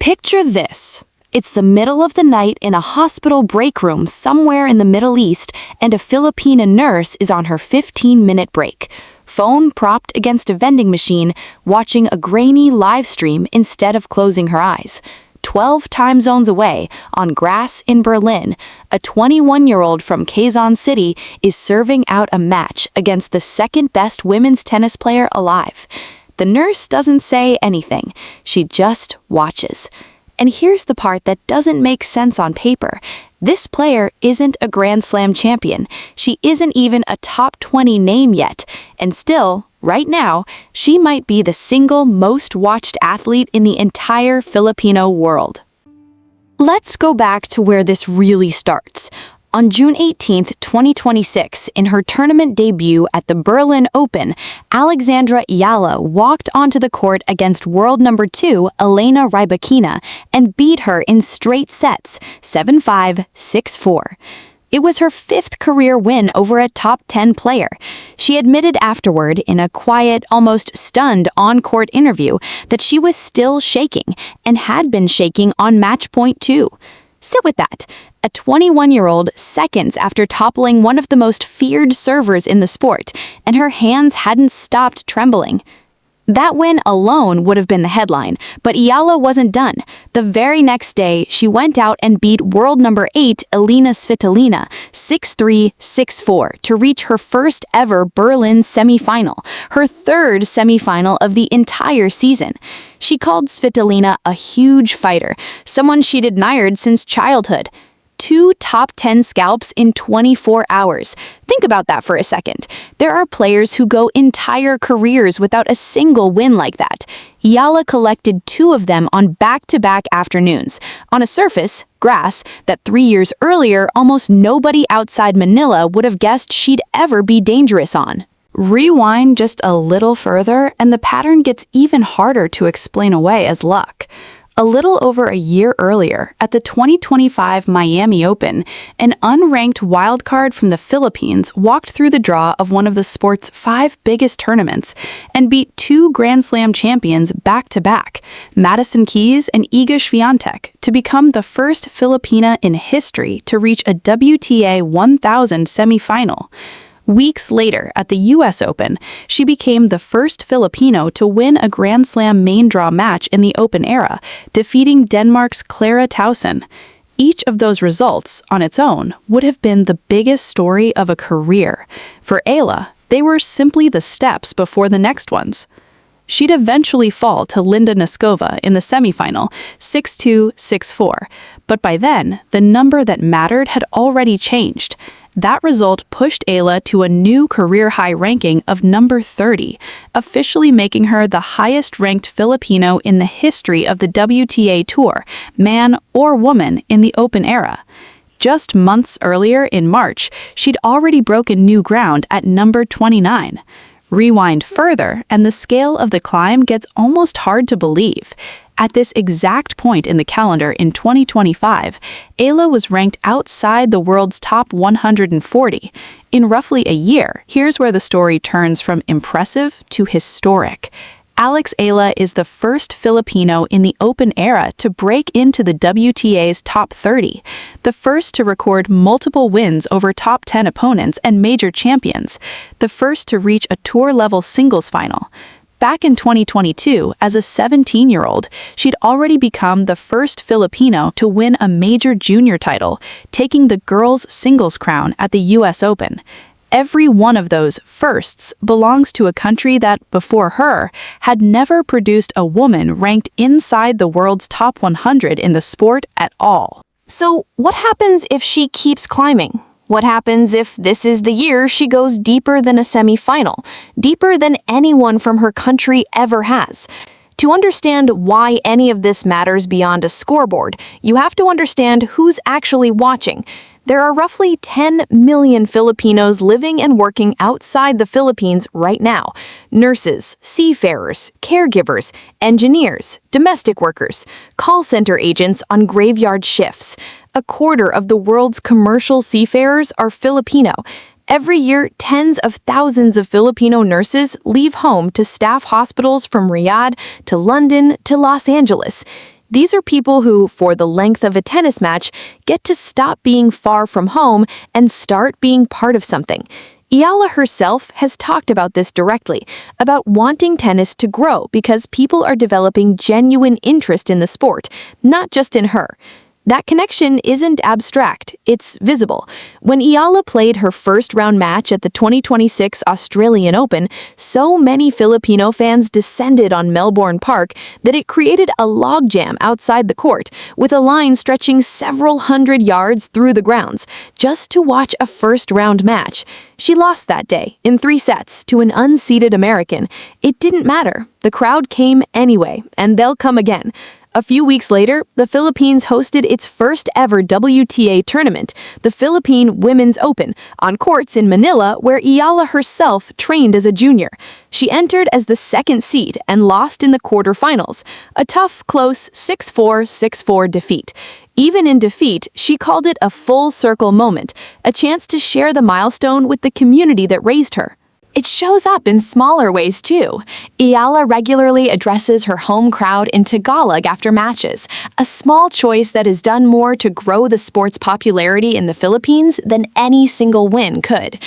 Picture this. It's the middle of the night in a hospital break room somewhere in the Middle East, and a Filipina nurse is on her 15-minute break, phone propped against a vending machine, watching a grainy live stream instead of closing her eyes. 12 time zones away, on grass in Berlin, a 21-year-old from Quezon City is serving out a match against the second-best women's tennis player alive. The nurse doesn't say anything. She just watches. And here's the part that doesn't make sense on paper. This player isn't a Grand Slam champion. She isn't even a top 20 name yet. And still, right now, she might be the single most watched athlete in the entire Filipino world. Let's go back to where this really starts. On June 18, 2026, in her tournament debut at the Berlin Open, Alex Eala walked onto the court against world number 2, Elena Rybakina, and beat her in straight sets, 7-5, 6-4. It was her 5th career win over a top 10 player. She admitted afterward, in a quiet, almost stunned on-court interview, that she was still shaking, and had been shaking on match point too. Sit with that. A 21-year-old seconds after toppling one of the most feared servers in the sport, and her hands hadn't stopped trembling. That win alone would have been the headline, but Eala wasn't done. The very next day, she went out and beat world number 8, Elena Svitolina, 6-3, 6-4, to reach her first ever Berlin semifinal, her 3rd semifinal of the entire season. She called Svitolina a huge fighter, someone she'd admired since childhood. 2 top 10 scalps in 24 hours. Think about that for a second. There are players who go entire careers without a single win like that. Eala collected 2 of them on back-to-back afternoons, on a surface, grass, that 3 years earlier almost nobody outside Manila would have guessed she'd ever be dangerous on. Rewind just a little further, and the pattern gets even harder to explain away as luck. A little over a year earlier, at the 2025 Miami Open, an unranked wildcard from the Philippines walked through the draw of one of the sport's 5 biggest tournaments and beat 2 Grand Slam champions back-to-back, Madison Keys and Iga Swiatek, to become the first Filipina in history to reach a WTA 1000 semifinal. Weeks later, at the U.S. Open, she became the first Filipino to win a Grand Slam main draw match in the Open era, defeating Denmark's Clara Tauson. Each of those results, on its own, would have been the biggest story of a career. For Eala, they were simply the steps before the next ones. She'd eventually fall to Linda Noskova in the semifinal, 6-2, 6-4. But by then, the number that mattered had already changed. That result pushed Eala to a new career-high ranking of number 30, officially making her the highest-ranked Filipino in the history of the WTA Tour, man or woman, in the Open era. Just months earlier, in March, she'd already broken new ground at number 29. Rewind further, and the scale of the climb gets almost hard to believe. At this exact point in the calendar in 2025, Eala was ranked outside the world's top 140. In roughly a year, here's where the story turns from impressive to historic. Alex Eala is the first Filipino in the Open era to break into the WTA's top 30, the first to record multiple wins over top 10 opponents and major champions, the first to reach a tour-level singles final. Back in 2022, as a 17-year-old, she'd already become the first Filipino to win a major junior title, taking the girls' singles crown at the U.S. Open. Every one of those firsts belongs to a country that, before her, had never produced a woman ranked inside the world's top 100 in the sport at all. So, what happens if she keeps climbing? What happens if this is the year she goes deeper than a semifinal, deeper than anyone from her country ever has? To understand why any of this matters beyond a scoreboard, you have to understand who's actually watching. There are roughly 10 million Filipinos living and working outside the Philippines right now. Nurses, seafarers, caregivers, engineers, domestic workers, call center agents on graveyard shifts. A quarter of the world's commercial seafarers are Filipino. Every year, tens of thousands of Filipino nurses leave home to staff hospitals from Riyadh to London to Los Angeles. These are people who, for the length of a tennis match, get to stop being far from home and start being part of something. Eala herself has talked about this directly, about wanting tennis to grow because people are developing genuine interest in the sport, not just in her. That connection isn't abstract, it's visible. When Eala played her first-round match at the 2026 Australian Open, so many Filipino fans descended on Melbourne Park that it created a logjam outside the court, with a line stretching several hundred yards through the grounds, just to watch a first-round match. She lost that day, in 3 sets, to an unseeded American. It didn't matter. The crowd came anyway, and they'll come again. A few weeks later, the Philippines hosted its first ever WTA tournament, the Philippine Women's Open, on courts in Manila where Eala herself trained as a junior. She entered as the second seed and lost in the quarterfinals, a tough, close 6-4, 6-4 defeat. Even in defeat, she called it a full-circle moment, a chance to share the milestone with the community that raised her. It shows up in smaller ways too. Eala regularly addresses her home crowd in Tagalog after matches, a small choice that has done more to grow the sport's popularity in the Philippines than any single win could.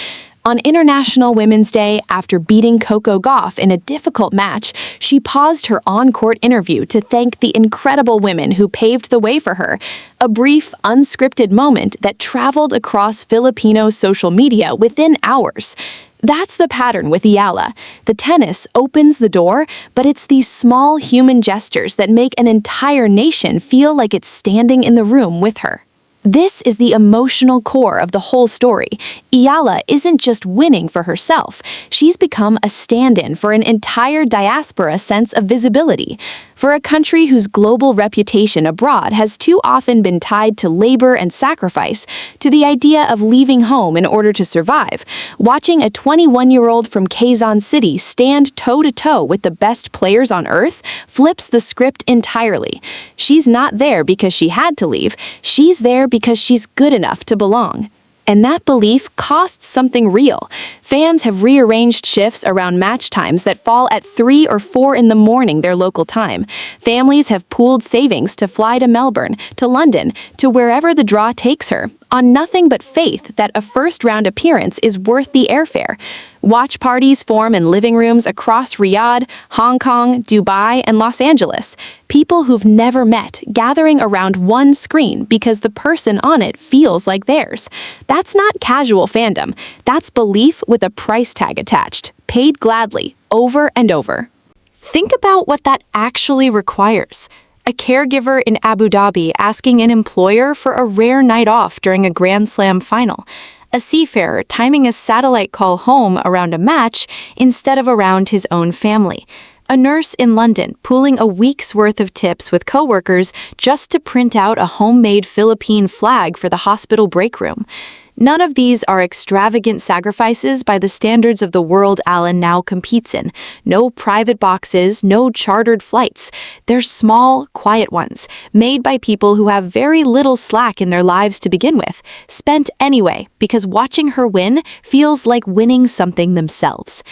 On International Women's Day, after beating Coco Gauff in a difficult match, she paused her on-court interview to thank the incredible women who paved the way for her, a brief, unscripted moment that traveled across Filipino social media within hours. That's the pattern with Eala. The tennis opens the door, but it's these small human gestures that make an entire nation feel like it's standing in the room with her. This is the emotional core of the whole story. Eala isn't just winning for herself. She's become a stand-in for an entire diaspora sense of visibility. For a country whose global reputation abroad has too often been tied to labor and sacrifice, to the idea of leaving home in order to survive, watching a 21-year-old from Quezon City stand toe-to-toe with the best players on earth flips the script entirely. She's not there because she had to leave. She's there because she's good enough to belong. And that belief costs something real. Fans have rearranged shifts around match times that fall at 3 or 4 in the morning their local time. Families have pooled savings to fly to Melbourne, to London, to wherever the draw takes her, on nothing but faith that a first-round appearance is worth the airfare. Watch parties form in living rooms across Riyadh, Hong Kong, Dubai, and Los Angeles. People who've never met gathering around one screen because the person on it feels like theirs. That's not casual fandom. That's belief with a price tag attached, paid gladly, over and over. Think about what that actually requires. A caregiver in Abu Dhabi asking an employer for a rare night off during a Grand Slam final. A seafarer timing a satellite call home around a match instead of around his own family. A nurse in London pooling a week's worth of tips with coworkers just to print out a homemade Philippine flag for the hospital break room. None of these are extravagant sacrifices by the standards of the world Alan now competes in. No private boxes, no chartered flights. They're small, quiet ones, made by people who have very little slack in their lives to begin with, spent anyway because watching her win feels like winning something themselves.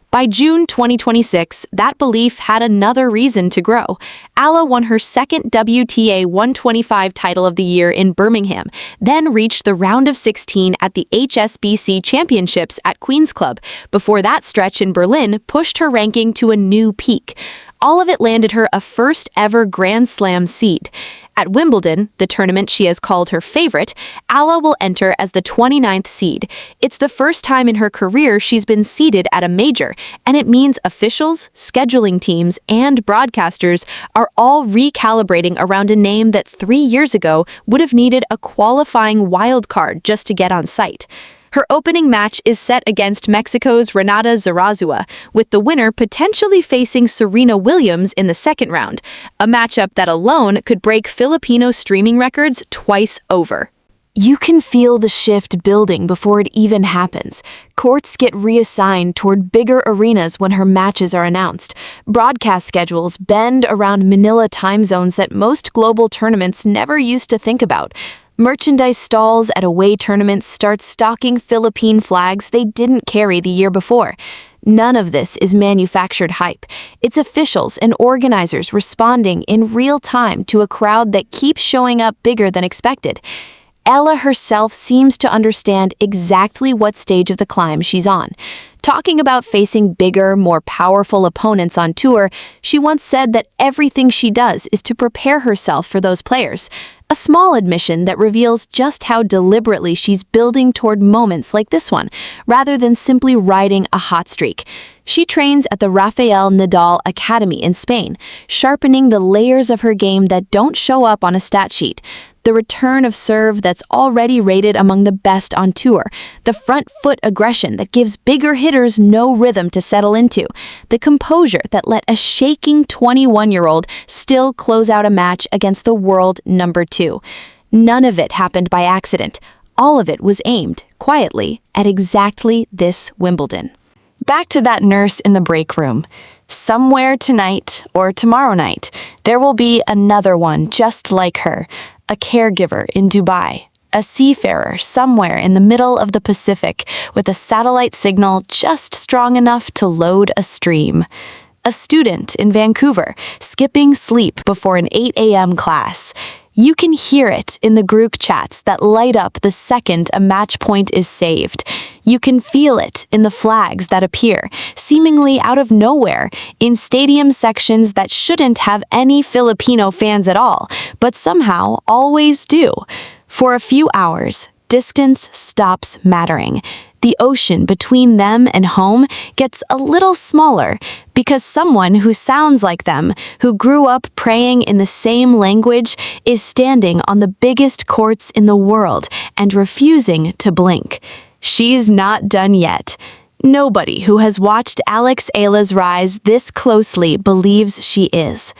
By June 2026, that belief had another reason to grow. Eala won her second WTA 125 title of the year in Birmingham, then reached the round of 16 at the HSBC Championships at Queen's Club. Before that stretch in Berlin pushed her ranking to a new peak. All of it landed her a first-ever Grand Slam seed. At Wimbledon, the tournament she has called her favorite, Eala will enter as the 29th seed. It's the first time in her career she's been seeded at a major, and it means officials, scheduling teams, and broadcasters are all recalibrating around a name that 3 years ago would have needed a qualifying wild card just to get on site. Her opening match is set against Mexico's Renata Zarazua, with the winner potentially facing Serena Williams in the second round, a matchup that alone could break Filipino streaming records twice over. You can feel the shift building before it even happens. Courts get reassigned toward bigger arenas when her matches are announced. Broadcast schedules bend around Manila time zones that most global tournaments never used to think about. Merchandise stalls at away tournaments start stocking Philippine flags they didn't carry the year before. None of this is manufactured hype. It's officials and organizers responding in real time to a crowd that keeps showing up bigger than expected. Ella herself seems to understand exactly what stage of the climb she's on. Talking about facing bigger, more powerful opponents on tour, she once said that everything she does is to prepare herself for those players. A small admission that reveals just how deliberately she's building toward moments like this one, rather than simply riding a hot streak. She trains at the Rafael Nadal Academy in Spain, sharpening the layers of her game that don't show up on a stat sheet. The return of serve that's already rated among the best on tour, the front foot aggression that gives bigger hitters no rhythm to settle into, the composure that let a shaking 21-year-old still close out a match against the world number 2. None of it happened by accident. All of it was aimed, quietly, at exactly this Wimbledon. Back to that nurse in the break room. Somewhere tonight or tomorrow night, there will be another one just like her. A caregiver in Dubai, a seafarer somewhere in the middle of the Pacific with a satellite signal just strong enough to load a stream. A student in Vancouver, skipping sleep before an 8 a.m. class. You can hear it in the group chats that light up the second a match point is saved. You can feel it in the flags that appear, seemingly out of nowhere, in stadium sections that shouldn't have any Filipino fans at all, but somehow always do. For a few hours, distance stops mattering. The ocean between them and home gets a little smaller because someone who sounds like them, who grew up praying in the same language, is standing on the biggest courts in the world and refusing to blink. She's not done yet. Nobody who has watched Alex Eala's rise this closely believes she is.